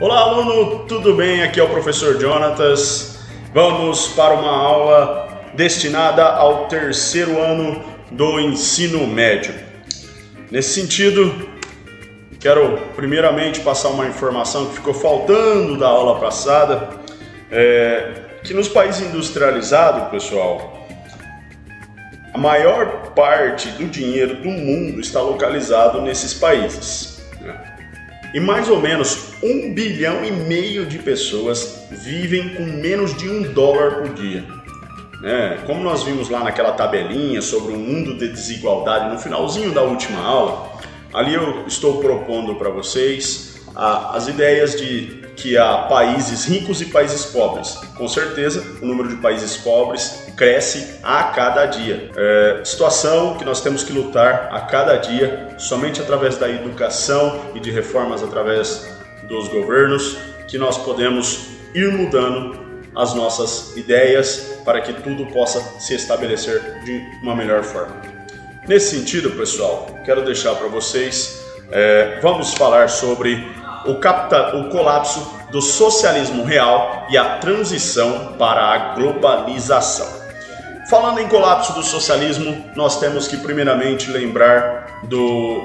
Olá, aluno, tudo bem? Aqui é o professor Jonatas. Vamos para uma aula destinada ao terceiro ano do ensino médio. Nesse sentido, quero primeiramente passar uma informação que ficou faltando da aula passada, que nos países industrializados, pessoal, a maior parte do dinheiro do mundo está localizado nesses países, né? E mais ou menos 1,5 bilhão de pessoas vivem com menos de $1 por dia. Como nós vimos lá naquela tabelinha sobre o mundo de desigualdade no finalzinho da última aula, ali eu estou propondo para vocês as ideias de que há países ricos e países pobres. Com certeza, o número de países pobres cresce a cada dia. Situação que nós temos que lutar a cada dia, somente através da educação e de reformas através dos governos, que nós podemos ir mudando as nossas ideias para que tudo possa se estabelecer de uma melhor forma. Nesse sentido, pessoal, quero deixar para vocês, vamos falar sobre o colapso do socialismo real e a transição para a globalização. Falando em colapso do socialismo, nós temos que primeiramente lembrar do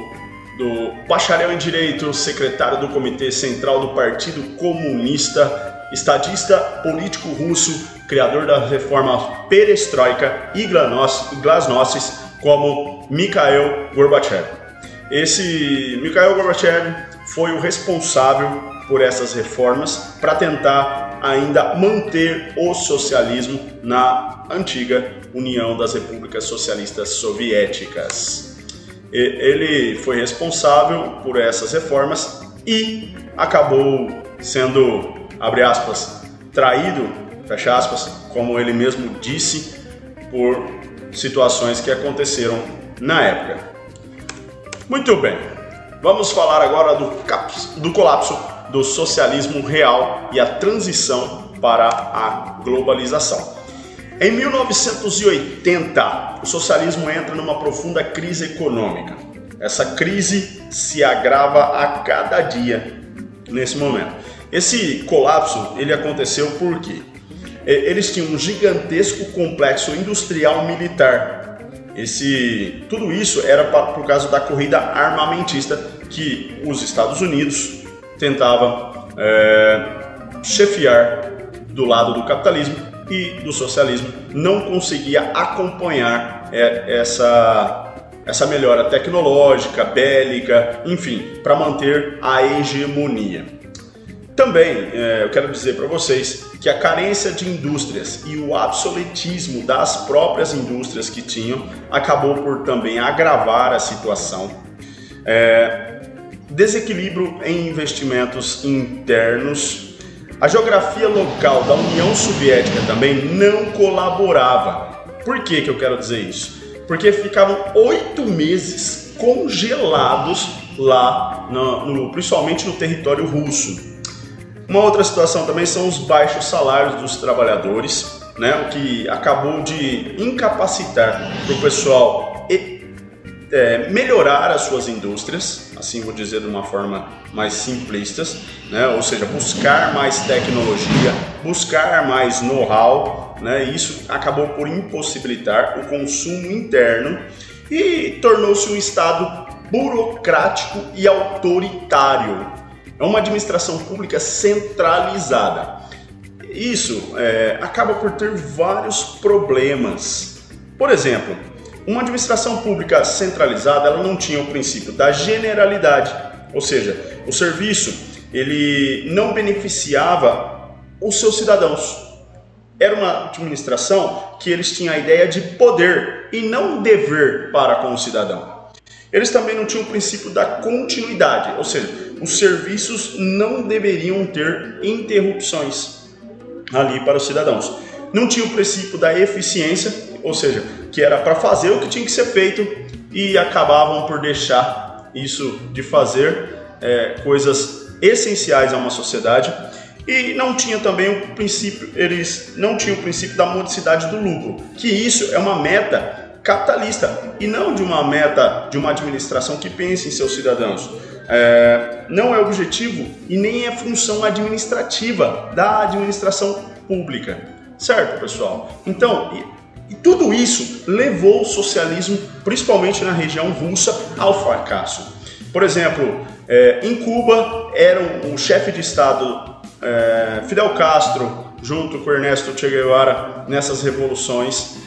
bacharel em Direito, secretário do Comitê Central do Partido Comunista, estadista político russo, criador da reforma perestroika e glasnost, como Mikhail Gorbachev. Esse Mikhail Gorbachev foi o responsável por essas reformas para tentar ainda manter o socialismo na antiga União das Repúblicas Socialistas Soviéticas. Ele foi responsável por essas reformas e acabou sendo, abre aspas, traído, fecha aspas, como ele mesmo disse, por situações que aconteceram na época. Muito bem. Vamos falar agora do colapso do socialismo real e a transição para a globalização. Em 1980, o socialismo entra numa profunda crise econômica. Essa crise se agrava a cada dia nesse momento. Esse colapso ele aconteceu porque eles tinham um gigantesco complexo industrial militar. Tudo isso era por causa da corrida armamentista que os Estados Unidos tentavam chefiar do lado do capitalismo e do socialismo, não conseguia acompanhar essa melhora tecnológica, bélica, enfim, para manter a hegemonia. Também eu quero dizer para vocês que a carência de indústrias e o obsoletismo das próprias indústrias que tinham acabou por também agravar a situação. Desequilíbrio em investimentos internos. A geografia local da União Soviética também não colaborava. Por que eu quero dizer isso? Porque ficavam 8 meses congelados lá, principalmente no território russo. Uma outra situação também são os baixos salários dos trabalhadores, né, o que acabou de incapacitar para o pessoal melhorar as suas indústrias, assim vou dizer de uma forma mais simplista, né, ou seja, buscar mais tecnologia, buscar mais know-how, né, isso acabou por impossibilitar o consumo interno e tornou-se um Estado burocrático e autoritário. É uma administração pública centralizada. Isso acaba por ter vários problemas. Por exemplo, uma administração pública centralizada ela não tinha o princípio da generalidade, ou seja, o serviço ele não beneficiava os seus cidadãos. Era uma administração que eles tinham a ideia de poder e não dever para com o cidadão. Eles também não tinham o princípio da continuidade, ou seja, os serviços não deveriam ter interrupções ali para os cidadãos. Não tinha o princípio da eficiência, ou seja, que era para fazer o que tinha que ser feito e acabavam por deixar isso de fazer coisas essenciais a uma sociedade. E não tinha também eles não tinham o princípio da modicidade do lucro, que isso é uma meta capitalista e não de uma meta de uma administração que pense em seus cidadãos. Não é objetivo e nem é função administrativa da administração pública, certo, pessoal? Então, e tudo isso levou o socialismo, principalmente na região russa, ao fracasso. Por exemplo, em Cuba, o chefe de Estado Fidel Castro, junto com Ernesto Che Guevara, nessas revoluções,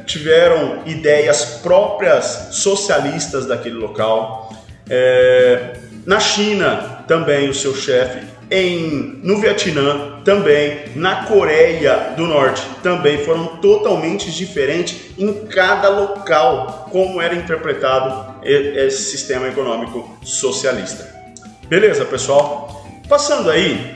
tiveram ideias próprias socialistas daquele local. Na China, também o seu chefe, no Vietnã também, na Coreia do Norte também, foram totalmente diferentes em cada local como era interpretado esse sistema econômico socialista. Beleza, pessoal? Passando aí,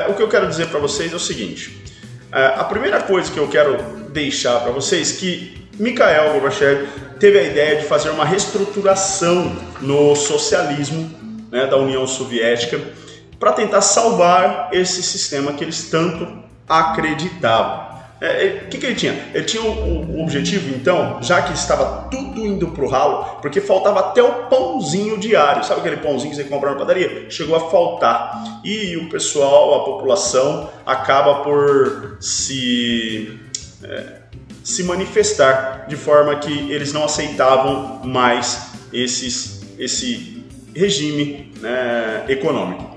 o que eu quero dizer para vocês é o seguinte: a primeira coisa que eu quero deixar para vocês é que Mikhail Gorbachev teve a ideia de fazer uma reestruturação no socialismo, né, da União Soviética, para tentar salvar esse sistema que eles tanto acreditavam. O que ele tinha? Ele tinha o objetivo, então, já que estava tudo indo para o ralo, porque faltava até o pãozinho diário. Sabe aquele pãozinho que você compra na padaria? Chegou a faltar. E o pessoal, a população, acaba por se manifestar de forma que eles não aceitavam mais esse regime, né, econômico.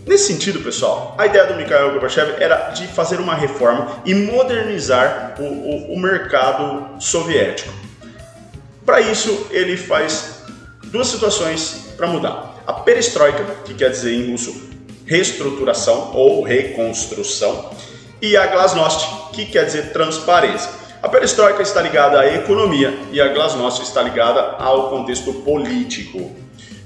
Nesse sentido, pessoal, a ideia do Mikhail Gorbachev era de fazer uma reforma e modernizar o mercado soviético. Para isso, ele faz duas situações para mudar. A perestroika, que quer dizer em russo reestruturação ou reconstrução, e a glasnost, que quer dizer transparência. A perestroika está ligada à economia e a glasnost está ligada ao contexto político.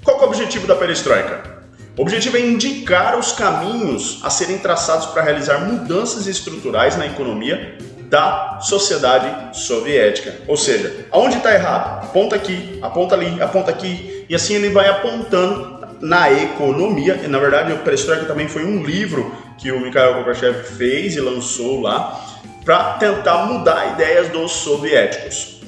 Qual que é o objetivo da perestroika? O objetivo é indicar os caminhos a serem traçados para realizar mudanças estruturais na economia da sociedade soviética. Ou seja, aonde está errado, aponta aqui, aponta ali, aponta aqui, e assim ele vai apontando na economia. E, na verdade, o Perestroika também foi um livro que o Mikhail Gorbachev fez e lançou lá para tentar mudar ideias dos soviéticos.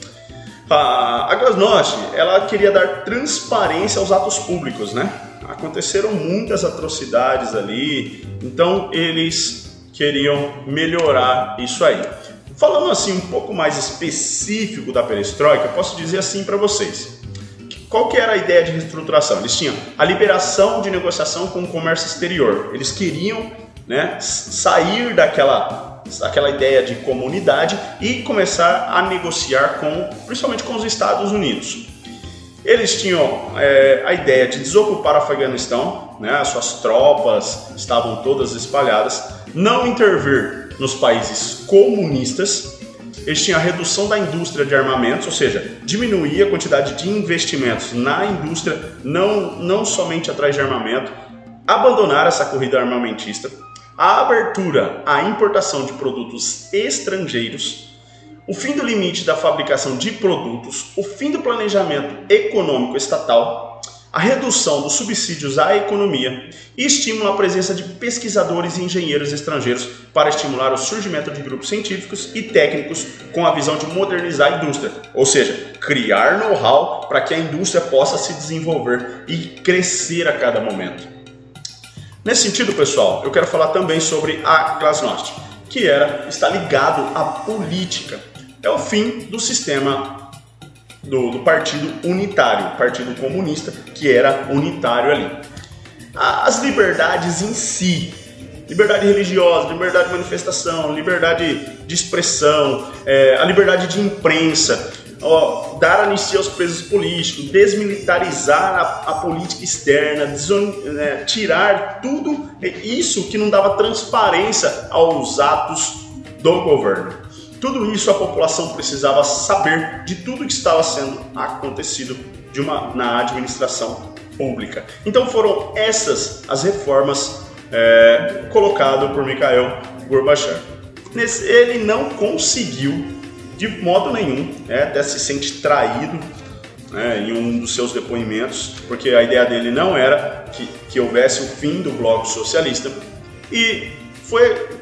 A glasnost, ela queria dar transparência aos atos públicos, né? Aconteceram muitas atrocidades ali, então eles queriam melhorar isso aí. Falando assim um pouco mais específico da perestroika, posso dizer assim para vocês. Qual que era a ideia de reestruturação? Eles tinham a liberação de negociação com o comércio exterior. Eles queriam, né, sair daquela ideia de comunidade e começar a negociar principalmente com os Estados Unidos. Eles tinham a ideia de desocupar o Afeganistão, né? As suas tropas estavam todas espalhadas, não intervir nos países comunistas. Eles tinham a redução da indústria de armamentos, ou seja, diminuir a quantidade de investimentos na indústria, não somente atrás de armamento, abandonar essa corrida armamentista, a abertura à importação de produtos estrangeiros, o fim do limite da fabricação de produtos, o fim do planejamento econômico estatal, a redução dos subsídios à economia e estímulo à presença de pesquisadores e engenheiros estrangeiros para estimular o surgimento de grupos científicos e técnicos com a visão de modernizar a indústria, ou seja, criar know-how para que a indústria possa se desenvolver e crescer a cada momento. Nesse sentido, pessoal, eu quero falar também sobre a glasnost, que está ligado à política. É o fim do sistema do partido unitário, partido comunista, que era unitário ali. As liberdades em si, liberdade religiosa, liberdade de manifestação, liberdade de expressão, a liberdade de imprensa, dar anistia aos presos políticos, desmilitarizar a política externa, tirar tudo isso que não dava transparência aos atos do governo. Tudo isso a população precisava saber de tudo que estava sendo acontecido na administração pública. Então foram essas as reformas colocadas por Mikhail Gorbachev. Ele não conseguiu de modo nenhum, até se sente traído, em um dos seus depoimentos, porque a ideia dele não era que houvesse o fim do bloco socialista, e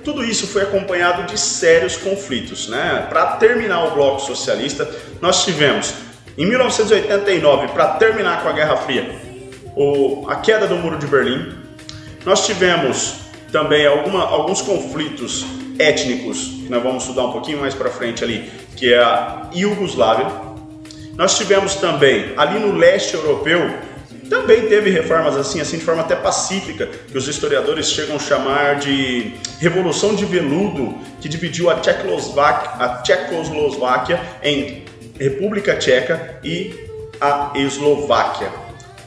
tudo isso foi acompanhado de sérios conflitos. Para terminar o bloco socialista, nós tivemos, em 1989, para terminar com a Guerra Fria, a queda do Muro de Berlim. Nós tivemos também alguns conflitos étnicos, que nós vamos estudar um pouquinho mais para frente ali, que é a Iugoslávia. Nós tivemos também, ali no leste europeu, também teve reformas assim de forma até pacífica, que os historiadores chegam a chamar de Revolução de Veludo, que dividiu a Tchecoslováquia em República Tcheca e a Eslováquia,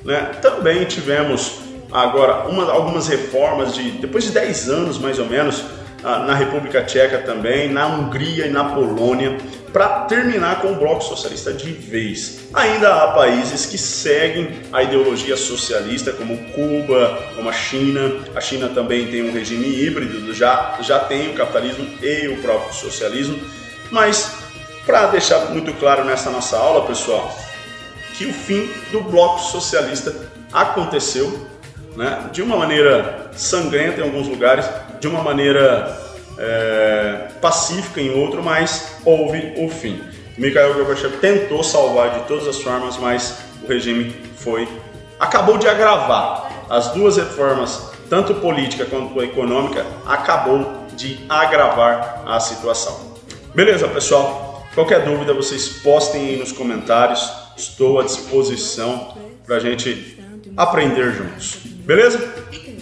né? Também tivemos agora algumas reformas depois de 10 anos mais ou menos, na República Tcheca também, na Hungria e na Polônia, para terminar com o bloco socialista de vez. Ainda há países que seguem a ideologia socialista, como Cuba, como a China. A China também tem um regime híbrido, já tem o capitalismo e o próprio socialismo. Mas, para deixar muito claro nessa nossa aula, pessoal, que o fim do bloco socialista aconteceu, né, de uma maneira sangrenta em alguns lugares, de uma maneira pacífica em outro, mas houve o fim. Mikhail Gorbachev tentou salvar de todas as formas, mas o regime acabou de agravar. As duas reformas, tanto política quanto econômica, acabou de agravar a situação. Beleza, pessoal? Qualquer dúvida, vocês postem aí nos comentários. Estou à disposição para a gente aprender juntos. Beleza?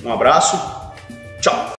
Um abraço. Tchau!